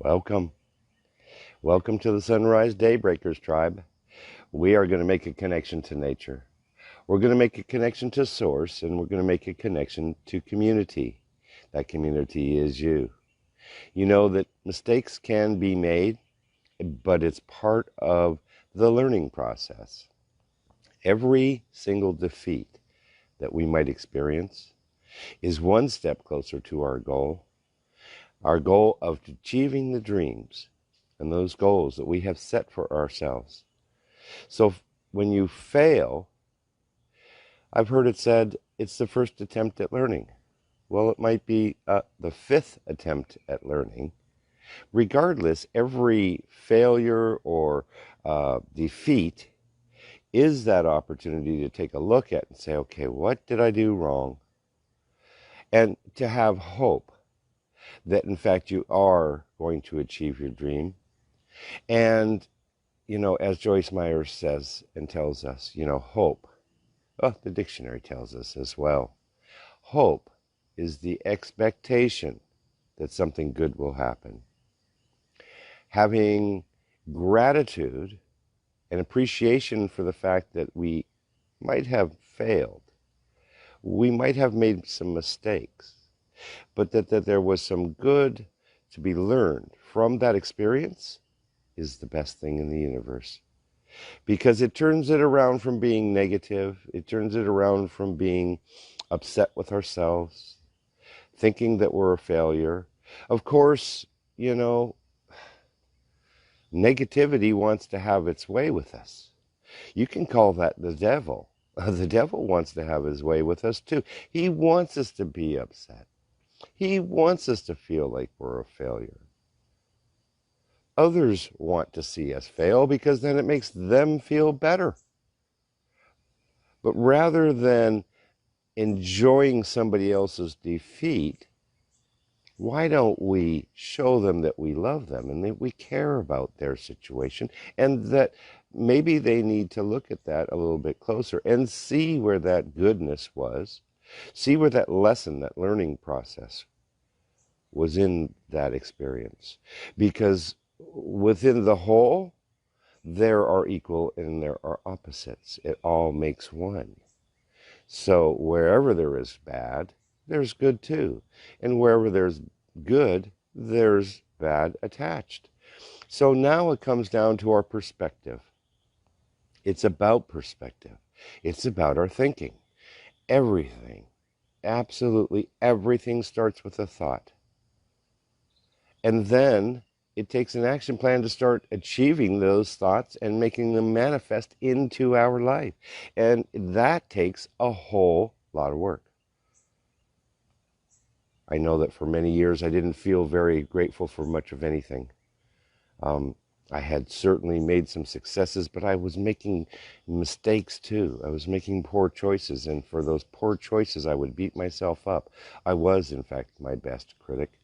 Welcome. Welcome to the Sunrise Daybreakers tribe. We are going to make a connection to nature. We're going to make a connection to source, and we're going to make a connection to community. That community is you. You know that mistakes can be made, but it's part of the learning process. Every single defeat that we might experience is one step closer to our goal of achieving the dreams and those goals that we have set for ourselves. So when you fail, I've heard it said it's the first attempt at learning. Well, it might be the fifth attempt at learning. Regardless, every failure or defeat is that opportunity to take a look at and say, okay, what did I do wrong? And to have hope that in fact you are going to achieve your dream. And, as Joyce Meyer says and tells us, hope, the dictionary tells us as well, hope is the expectation that something good will happen. Having gratitude and appreciation for the fact that we might have failed, we might have made some mistakes, but that there was some good to be learned from that experience is the best thing in the universe. Because it turns it around from being negative, it turns it around from being upset with ourselves, thinking that we're a failure. Of course, negativity wants to have its way with us. You can call that the devil. The devil wants to have his way with us too. He wants us to be upset. He wants us to feel like we're a failure. Others want to see us fail because then it makes them feel better. But rather than enjoying somebody else's defeat, why don't we show them that we love them and that we care about their situation, and that maybe they need to look at that a little bit closer and see where that goodness was, see where that lesson, that learning process was in that experience. Because within the whole, there are equal and there are opposites. It all makes one. So wherever there is bad, there's good too. And wherever there's good, there's bad attached. So now it comes down to our perspective. It's about perspective. It's about our thinking. Everything, absolutely everything starts with a thought. And then it takes an action plan to start achieving those thoughts and making them manifest into our life. And that takes a whole lot of work. I know that for many years I didn't feel very grateful for much of anything. I had certainly made some successes, but I was making mistakes too. I was making poor choices, and for those poor choices I would beat myself up. I was, in fact, my best critic.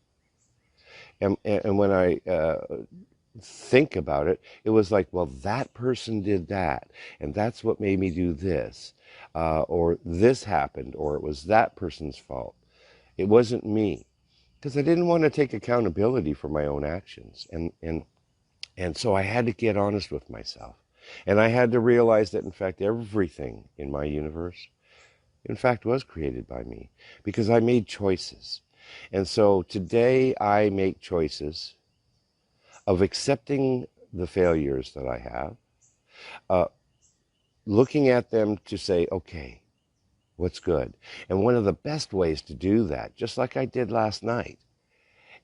And when I think about it, it was like, well, that person did that, and that's what made me do this, or this happened, or it was that person's fault. It wasn't me, because I didn't want to take accountability for my own actions. And so I had to get honest with myself. And I had to realize that, in fact, everything in my universe, in fact, was created by me, because I made choices. And so today I make choices of accepting the failures that I have, looking at them to say, okay, what's good? And one of the best ways to do that, just like I did last night,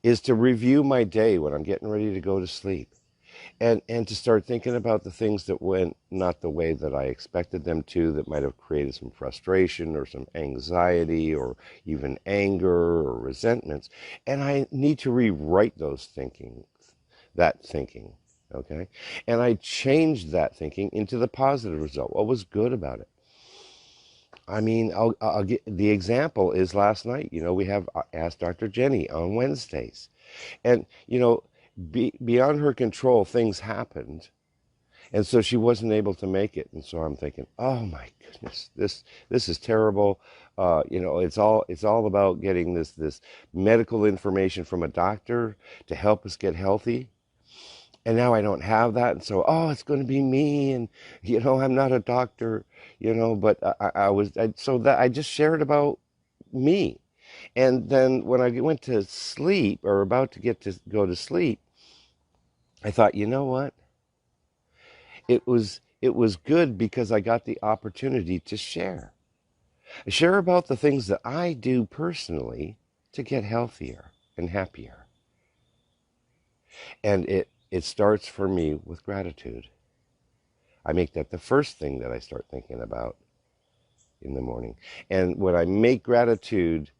is to review my day when I'm getting ready to go to sleep. And to start thinking about the things that went not the way that I expected them to, that might have created some frustration or some anxiety or even anger or resentments. And I need to rewrite that thinking, okay? And I changed that thinking into the positive result. What was good about it? I mean, I'll get, the example is last night. We have Ask Dr. Jenny on Wednesdays. And, beyond her control, things happened. And so she wasn't able to make it. And so I'm thinking, oh my goodness, this is terrible. It's all about getting this medical information from a doctor to help us get healthy. And now I don't have that. And so, oh, it's going to be me. And, I'm not a doctor, but I just shared about me. And then when I went to sleep or about to go to sleep, I thought, you know what? It was good because I got the opportunity to share about the things that I do personally to get healthier and happier. And it starts for me with gratitude. I make that the first thing that I start thinking about in the morning. And when I make gratitude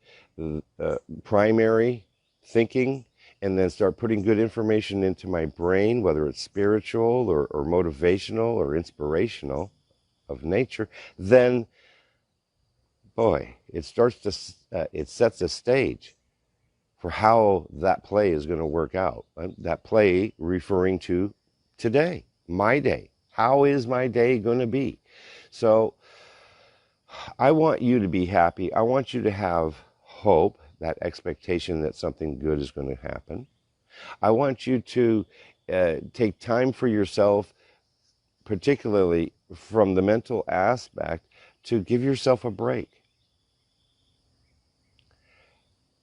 primary thinking, and then start putting good information into my brain, whether it's spiritual or motivational or inspirational of nature, then, boy, it sets a stage for how that play is going to work out. That play referring to today, my day. How is my day going to be? So I want you to be happy. I want you to have hope, that expectation that something good is going to happen. I want you to take time for yourself, particularly from the mental aspect, to give yourself a break.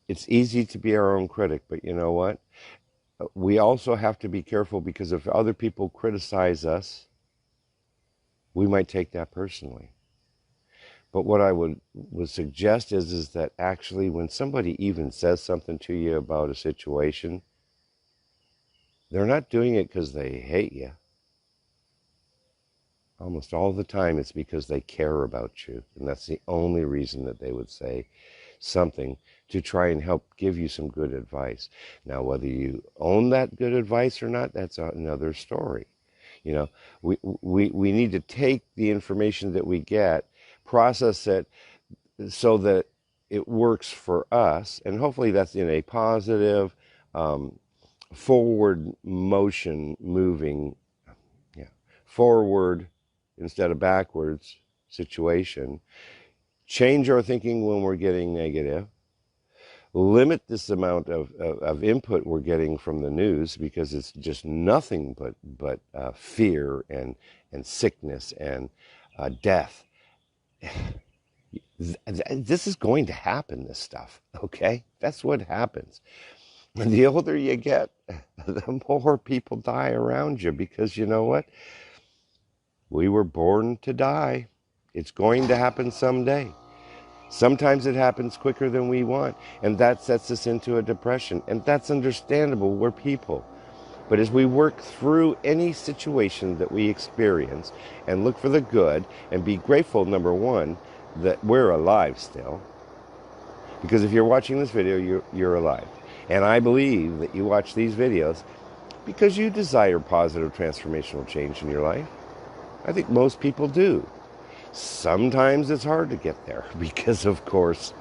It's easy to be our own critic, but you know what? We also have to be careful, because if other people criticize us, we might take that personally. But what I would suggest is that actually when somebody even says something to you about a situation, they're not doing it because they hate you. Almost all the time it's because they care about you. And that's the only reason that they would say something to try and help give you some good advice. Now, whether you own that good advice or not, that's another story. We need to take the information that we get, process it so that it works for us. And hopefully that's in a positive, forward motion, moving, forward instead of backwards situation. Change our thinking when we're getting negative. Limit this amount of input we're getting from the news, because it's just nothing but fear and sickness and death. This is going to happen, this stuff, okay? That's what happens. And the older you get, the more people die around you, because you know what? We were born to die. It's going to happen someday. Sometimes it happens quicker than we want, and that sets us into a depression, and that's understandable. We're people. But as we work through any situation that we experience and look for the good and be grateful, number one, that we're alive still. Because if you're watching this video, you're alive. And I believe that you watch these videos because you desire positive transformational change in your life. I think most people do. Sometimes it's hard to get there because, of course,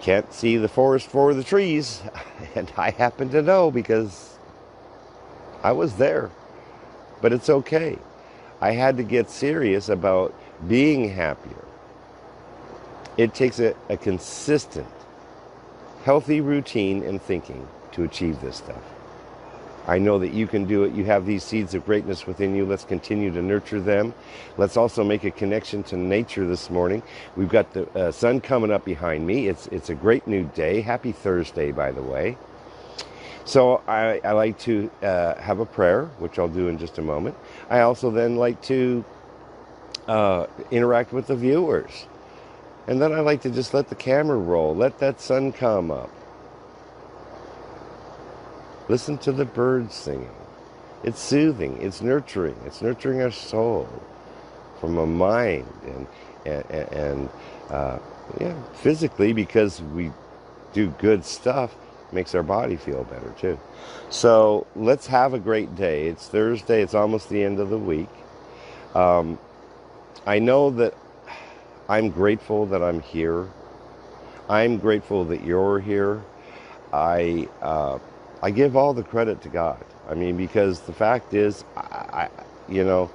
can't see the forest for the trees. And I happen to know because I was there. But it's okay. I had to get serious about being happier. It takes a consistent, healthy routine and thinking to achieve this stuff. I know that you can do it. You have these seeds of greatness within you. Let's continue to nurture them. Let's also make a connection to nature this morning. We've got the sun coming up behind me. It's a great new day. Happy Thursday, by the way. So I like to have a prayer, which I'll do in just a moment. I also then like to interact with the viewers. And then I like to just let the camera roll. Let that sun come up. Listen to the birds singing. It's soothing. It's nurturing. It's nurturing our soul from a mind and physically, because we do good stuff, makes our body feel better too. So let's have a great day. It's Thursday. It's almost the end of the week. I know that I'm grateful that I'm here. I'm grateful that you're here. I give all the credit to God. I mean, because the fact is, you know,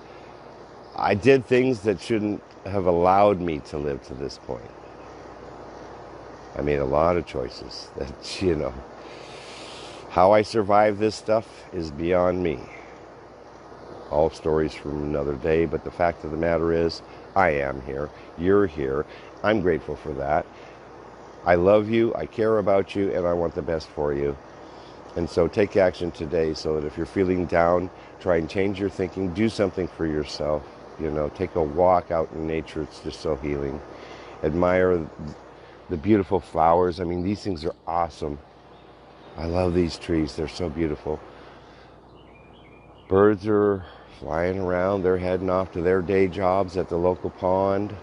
I did things that shouldn't have allowed me to live to this point. I made a lot of choices that, how I survived this stuff is beyond me. All stories from another day, but the fact of the matter is, I am here. You're here. I'm grateful for that. I love you, I care about you, and I want the best for you. And so take action today so that if you're feeling down, try and change your thinking, do something for yourself. Take a walk out in nature. It's just so healing. Admire the beautiful flowers. I mean, these things are awesome. I love these trees. They're so beautiful. Birds are flying around. They're heading off to their day jobs at the local pond.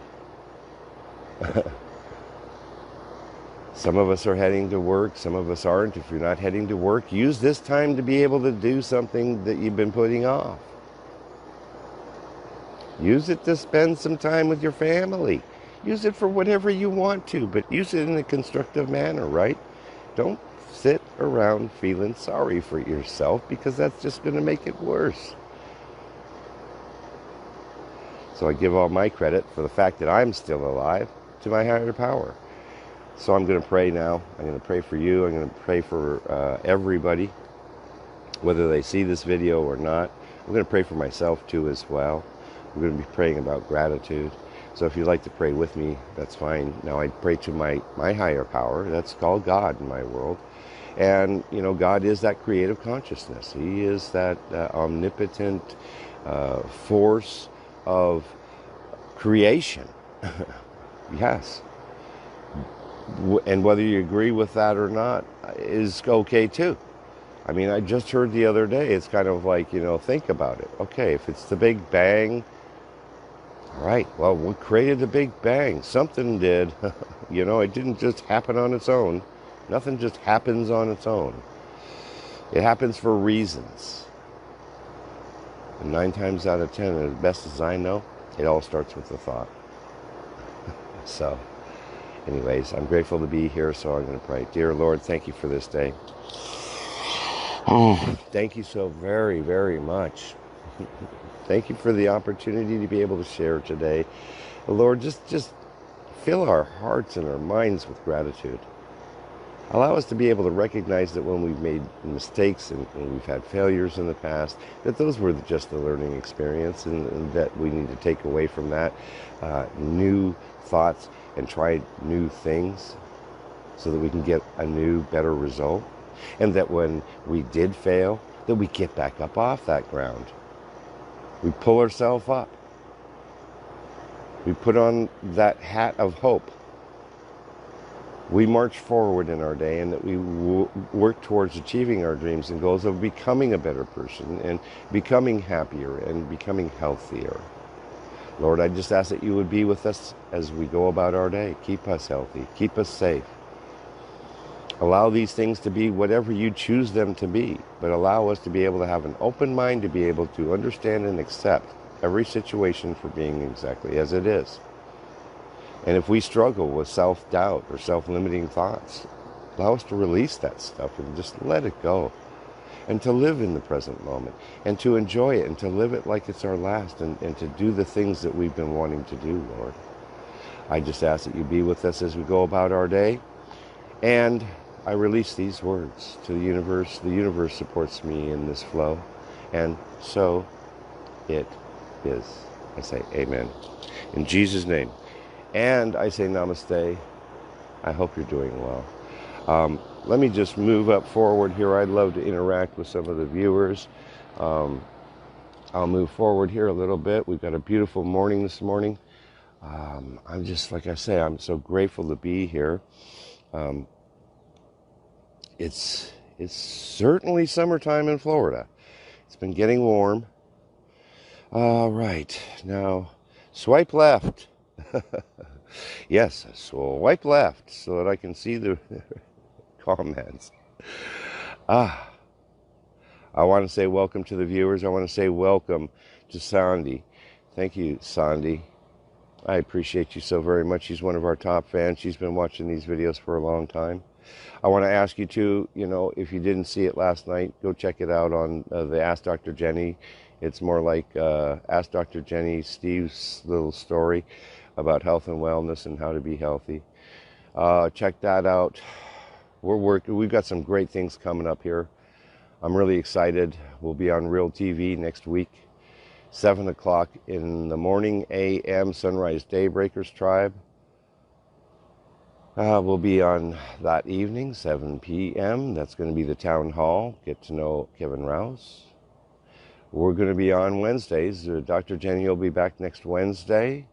Some of us are heading to work. Some of us aren't. If you're not heading to work, use this time to be able to do something that you've been putting off. Use it to spend some time with your family. Use it for whatever you want to, but use it in a constructive manner, right? Don't sit around feeling sorry for yourself, because that's just going to make it worse. So I give all my credit for the fact that I'm still alive to my higher power. So I'm going to pray now. I'm going to pray for you. I'm going to pray for everybody, whether they see this video or not. I'm going to pray for myself too as well. We're going to be praying about gratitude. So if you'd like to pray with me, that's fine. Now I pray to my higher power. That's called God in my world. And, God is that creative consciousness. He is that omnipotent force of creation. Yes. And whether you agree with that or not is okay too. I mean, I just heard the other day, it's kind of like, think about it. Okay, if it's the Big Bang, all right, well, what created the Big Bang? Something did. It didn't just happen on its own. Nothing just happens on its own. It happens for reasons. And 9 times out of 10, as best as I know, it all starts with a thought. So, anyways, I'm grateful to be here, so I'm going to pray. Dear Lord, thank you for this day. Thank you so very, very much. Thank you for the opportunity to be able to share today. Lord, just fill our hearts and our minds with gratitude. Allow us to be able to recognize that when we've made mistakes and we've had failures in the past, that those were just the learning experience, and that we need to take away from that new thoughts and try new things so that we can get a new, better result. And that when we did fail, that we get back up off that ground. We pull ourselves up. We put on that hat of hope. We march forward in our day, and that we work towards achieving our dreams and goals of becoming a better person and becoming happier and becoming healthier. Lord, I just ask that you would be with us as we go about our day. Keep us healthy. Keep us safe. Allow these things to be whatever you choose them to be, but allow us to be able to have an open mind to be able to understand and accept every situation for being exactly as it is. And if we struggle with self-doubt or self-limiting thoughts, allow us to release that stuff and just let it go. And to live in the present moment, and to enjoy it, and to live it like it's our last, and to do the things that we've been wanting to do, Lord. I just ask that you be with us as we go about our day. And I release these words to the universe. The universe supports me in this flow. And so it is. I say amen. In Jesus' name. And I say namaste. I hope you're doing well. Let me just move up forward here. I'd love to interact with some of the viewers. I'll move forward here a little bit. We've got a beautiful morning this morning. I'm just, like I say, I'm so grateful to be here. It's certainly summertime in Florida. It's been getting warm. All right, now swipe left. Yes, swipe left so that I can see the comments. I want to say welcome to the viewers. I want to say welcome to Sandy. Thank you, Sandy. I appreciate you so very much. She's one of our top fans. She's been watching these videos for a long time. I want to ask you to, if you didn't see it last night, go check it out on the Ask Dr. Jenny It's more like Ask Dr. Jenny, Steve's little story about health and wellness and how to be healthy. Check that out. We've got some great things coming up here. I'm really excited. We'll be on Real TV next week, 7 o'clock in the morning, a.m. Sunrise Daybreakers Tribe. We'll be on that evening, 7 p.m. That's going to be the town hall. Get to know Kevin Rouse. We're going to be on Wednesdays. Dr. Jenny will be back next Wednesday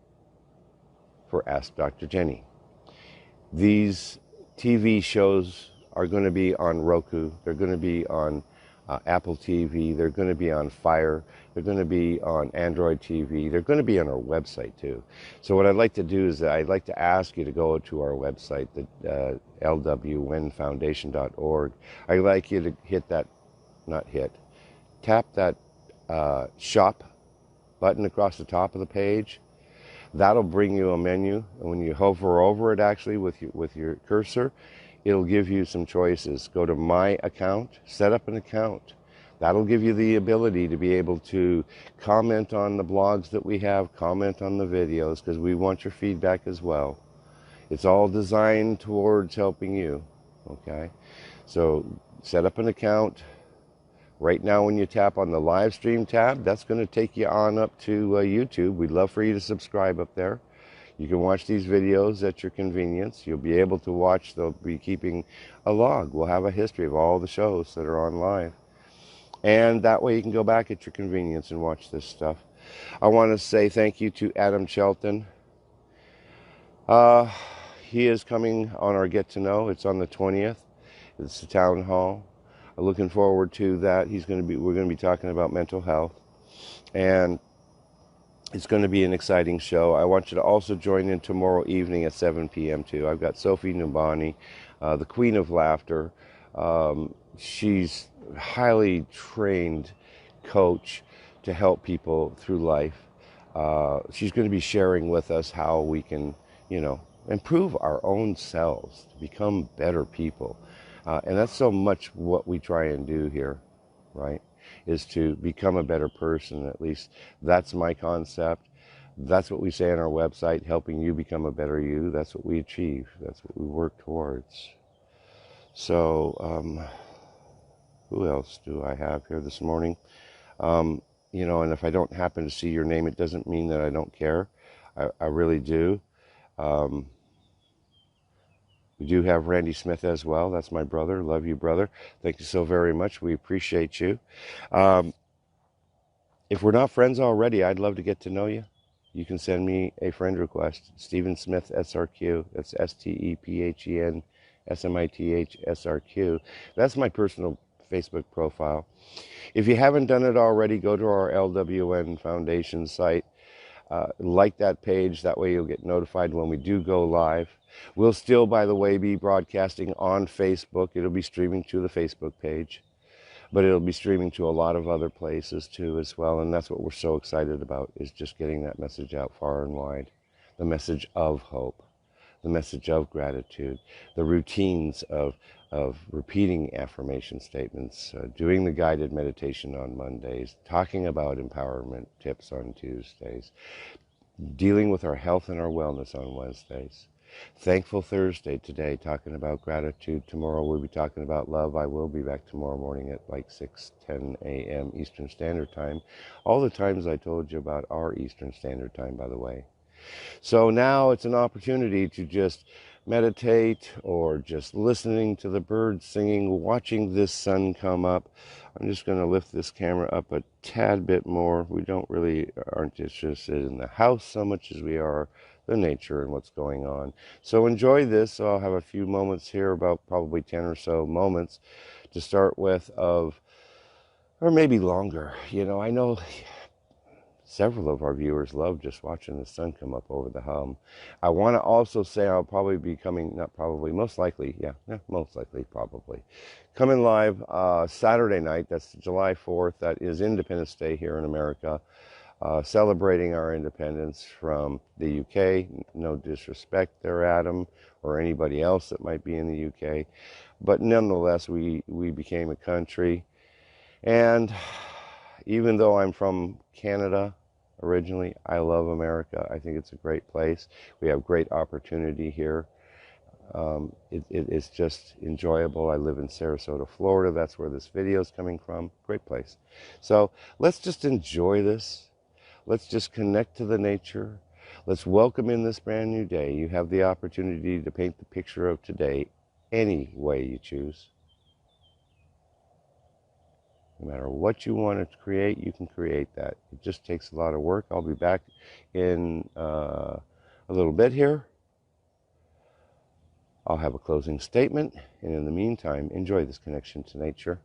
for Ask Dr. Jenny. These TV shows are going to be on Roku. They're going to be on Apple TV. They're going to be on Fire. They're going to be on Android TV. They're going to be on our website too. So what I'd like to do is I'd like to ask you to go to our website, the LWNfoundation.org. I'd like you to tap that shop button across the top of the page. That'll bring you a menu, and when you hover over it actually with your cursor, it'll give you some choices. Go to My Account, set up an account. That'll give you the ability to be able to comment on the blogs that we have, comment on the videos, because we want your feedback as well. It's all designed towards helping you, okay? So set up an account. Right now when you tap on the live stream tab, that's going to take you on up to YouTube. We'd love for you to subscribe up there. You can watch these videos at your convenience. You'll be able to watch, they'll be keeping a log. We'll have a history of all the shows that are on live. And that way you can go back at your convenience and watch this stuff. I want to say thank you to Adam Shelton. He is coming on our Get to Know. It's on the 20th. It's the town hall. I'm looking forward to that. We're going to be talking about mental health, and it's going to be an exciting show. I want you to also join in tomorrow evening at 7 p.m. too. I've got Sophie Nubani, the Queen of Laughter. She's a highly trained coach to help people through life. She's going to be sharing with us how we can, improve our own selves to become better people. And that's so much what we try and do here, right? Is to become a better person. At least that's my concept. That's what we say on our website, helping you become a better you. That's what we achieve. That's what we work towards. So, who else do I have here this morning? And if I don't happen to see your name, it doesn't mean that I don't care. I really do. We do have Randy Smith as well. That's my brother. Love you, brother. Thank you so very much. We appreciate you. If we're not friends already, I'd love to get to know you. You can send me a friend request. Stephen Smith SRQ. That's STEPHEN SMITH SRQ. That's my personal Facebook profile. If you haven't done it already, go to our LWN Foundation site. Like that page. That way you'll get notified when we do go live. We'll still, by the way, be broadcasting on Facebook. It'll be streaming to the Facebook page, but it'll be streaming to a lot of other places too as well. And that's what we're so excited about, is just getting that message out far and wide. The message of hope, the message of gratitude, the routines of repeating affirmation statements, doing the guided meditation on Mondays, talking about empowerment tips on Tuesdays, dealing with our health and our wellness on Wednesdays. Thankful Thursday today, talking about gratitude. Tomorrow we'll be talking about love. I will be back tomorrow morning at like 6:10 a.m. Eastern Standard Time. All the times I told you about are Eastern Standard Time, by the way. So now it's an opportunity to just meditate, or just listening to the birds singing, watching this sun come up. I'm just going to lift this camera up a tad bit more. We aren't interested in the house so much as we are the nature and what's going on. So enjoy this. I'll have a few moments here, about probably 10 or so moments to start with, or maybe longer. I know several of our viewers love just watching the sun come up over the hum. I want to also say I'll probably be coming, most likely, probably, coming live Saturday night. That's July 4th. That is Independence Day here in America. Celebrating our independence from the UK. No disrespect there, Adam, or anybody else that might be in the UK. But nonetheless, we became a country. And Even though I'm from Canada originally, I love America. I think it's a great place. We have great opportunity here. It's just enjoyable. I live in Sarasota, Florida. That's where this video is coming from. Great place. So let's just enjoy this. Let's just connect to the nature. Let's welcome in this brand new day. You have the opportunity to paint the picture of today any way you choose. No matter what you want to create, you can create that. It just takes a lot of work. I'll be back in a little bit here. I'll have a closing statement, and in the meantime, enjoy this connection to nature.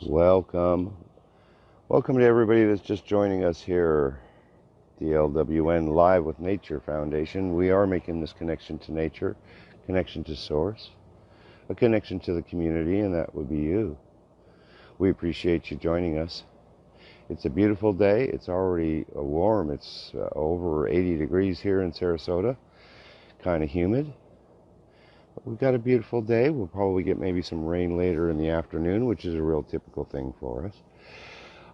Welcome. Welcome to everybody that's just joining us here, the LWN Live with Nature Foundation. We are making this connection to nature, connection to source, a connection to the community, and that would be you. We appreciate you joining us. It's a beautiful day. It's already warm. It's over 80 degrees here in Sarasota. Kind of humid. But we've got a beautiful day. We'll probably get maybe some rain later in the afternoon, which is a real typical thing for us.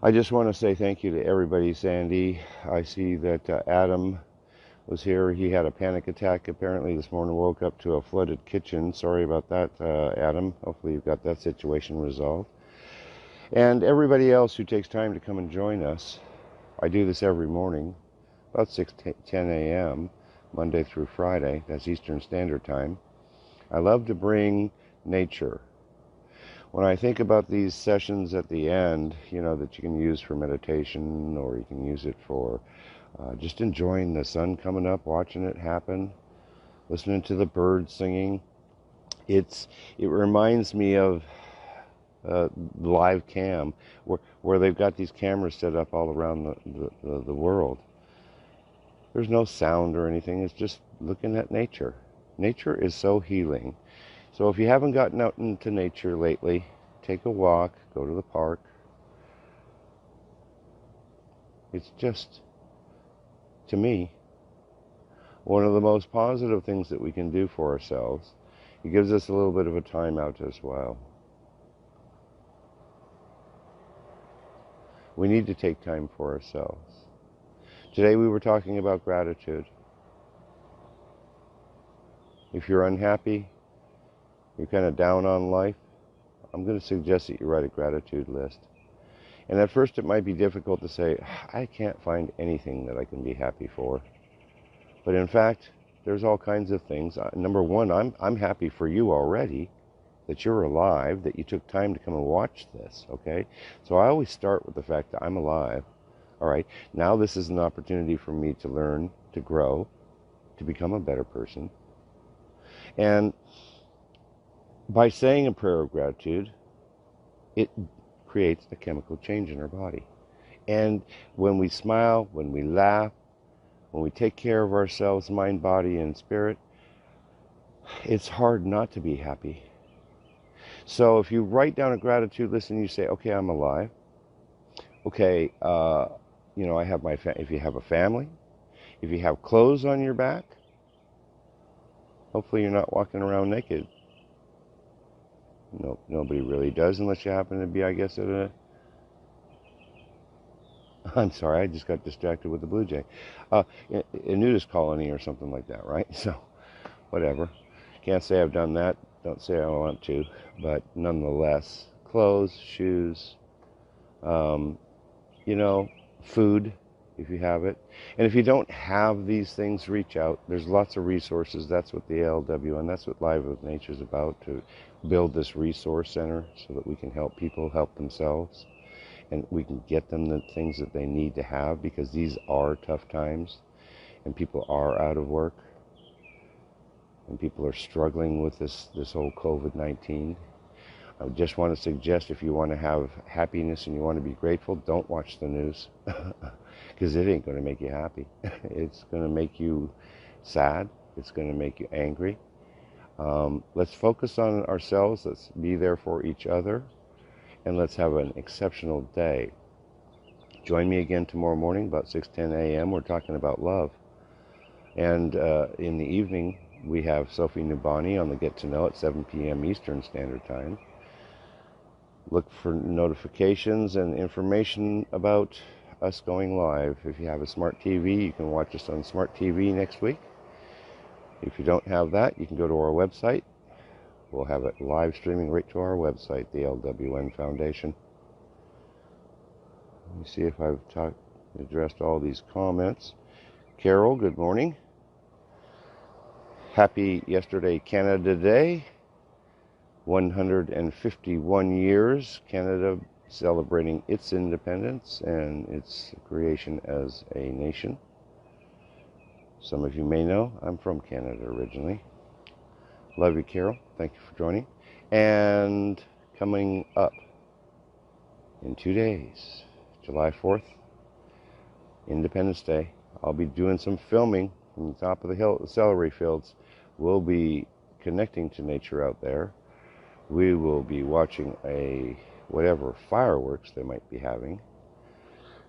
I just want to say thank you to everybody, Sandy. I see that Adam was here. He had a panic attack apparently this morning, woke up to a flooded kitchen. Sorry about that, Adam. Hopefully you've got that situation resolved. And everybody else who takes time to come and join us. I do this every morning, about 10 a.m., Monday through Friday. That's Eastern Standard Time. I love to bring nature. When I think about these sessions at the end, that you can use for meditation, or you can use it for just enjoying the sun coming up, watching it happen, listening to the birds singing. It reminds me of live cam, where they've got these cameras set up all around the world. There's no sound or anything. It's just looking at nature. Nature is so healing. So if you haven't gotten out into nature lately, take a walk, go to the park. It's just, to me, one of the most positive things that we can do for ourselves. It gives us a little bit of a time out as well. We need to take time for ourselves. Today we were talking about gratitude. If you're unhappy, you're kind of down on life, I'm going to suggest that you write a gratitude list. And at first it might be difficult to say, I can't find anything that I can be happy for. But in fact, there's all kinds of things. Number one, I'm happy for you already, that you're alive, that you took time to come and watch this, okay? So I always start with the fact that I'm alive. All right, now this is an opportunity for me to learn, to grow, to become a better person. And by saying a prayer of gratitude, it creates a chemical change in our body. And when we smile, when we laugh, when we take care of ourselves, mind, body, and spirit, it's hard not to be happy. So if you write down a gratitude list and you say, okay, I'm alive. Okay, I have if you have a family, if you have clothes on your back, hopefully you're not walking around naked. No, nobody really does unless you happen to be, I guess, I'm sorry, I just got distracted with the blue jay. A nudist colony or something like that, right? So, whatever. Can't say I've done that. Don't say I want to. But nonetheless, clothes, shoes, food, if you have it. And if you don't have these things, reach out. There's lots of resources. That's what the LWN, that's what Live with Nature is about, to build this resource center so that we can help people help themselves. And we can get them the things that they need to have, because these are tough times and people are out of work and people are struggling with this whole COVID-19. I just want to suggest, if you want to have happiness and you want to be grateful, don't watch the news, because it ain't going to make you happy. It's going to make you sad. It's going to make you angry. Let's focus on ourselves. Let's be there for each other. And let's have an exceptional day. Join me again tomorrow morning about 6:10 a.m. We're talking about love. And in the evening, we have Sophie Nubani on the Get to Know at 7 p.m. Eastern Standard Time. Look for notifications and information about us going live. If you have a smart TV, you can watch us on smart TV next week. If you don't have that, you can go to our website. We'll have it live streaming right to our website, the LWN Foundation. Let me see if I've addressed all these comments. Carol, good morning. Happy yesterday, Canada Day. 151 years, Canada celebrating its independence and its creation as a nation. Some of you may know I'm from Canada originally. Love you, Carol. Thank you for joining. And coming up in 2 days, July 4th, Independence Day. I'll be doing some filming from the top of the hill, the celery fields. We'll be connecting to nature out there. We will be watching whatever fireworks they might be having.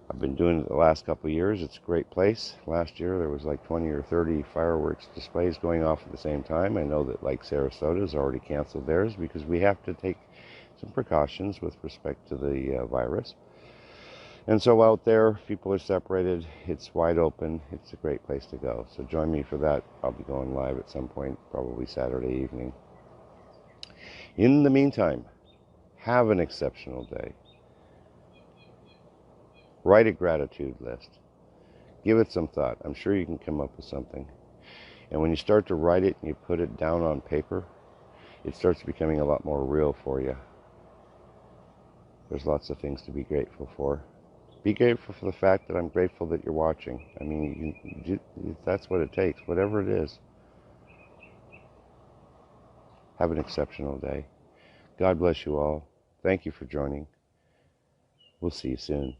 I've been doing it the last couple of years. It's a great place. Last year there was like 20 or 30 fireworks displays going off at the same time. I know that like Sarasota has already canceled theirs because we have to take some precautions with respect to the virus. And so out there, people are separated. It's wide open. It's a great place to go. So join me for that. I'll be going live at some point, probably Saturday evening. In the meantime, have an exceptional day. Write a gratitude list. Give it some thought. I'm sure you can come up with something. And when you start to write it and you put it down on paper, it starts becoming a lot more real for you. There's lots of things to be grateful for. Be grateful for the fact that I'm grateful that you're watching. I mean, that's what it takes, whatever it is. Have an exceptional day. God bless you all. Thank you for joining. We'll see you soon.